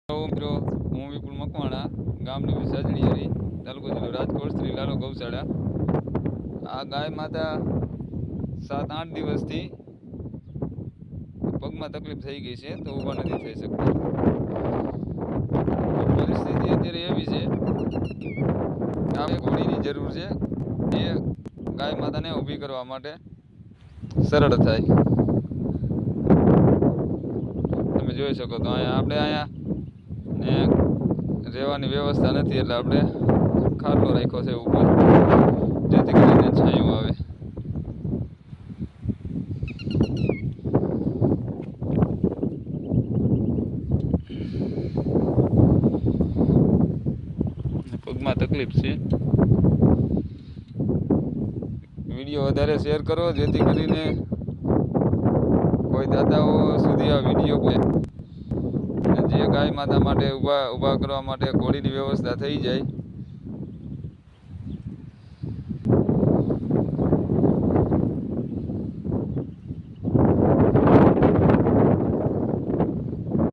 મિત્રો, હું વિપુલ મકવાણા, ગામ લીલી સાજણીયારી, તાલુકો જિલ્લો રાજકોટ, શ્રી લાલો ગૌશાળા. આ ગાય માતા 7-8 દિવસથી પગમાં તકલીફ થઈ ગઈ છે, તો ઊભા નથી થઈ શકતા. પરિસ્થિતિ અત્યારે એવી છે કે આપણે ઘોડીની જરૂર છે, એ ગાય માતાને ઊભી કરવા માટે સરળ થાય. તમે જોઈ શકો તો અહીંયા રહેવાની વ્યવસ્થા નથી, એટલે આપણે ખાટલો રાખ્યો છે ઉપર, જેથી કરીને છાંયું આવે. પગમાં તકલીફ છે. વિડીયો વધારે શેર કરો, જેથી કરીને કોઈ દાતાઓ સુધી આ વિડીયો જે ગાય માતા માટે ઊભા કરવા માટે ઘોડીની વ્યવસ્થા થઈ જાય.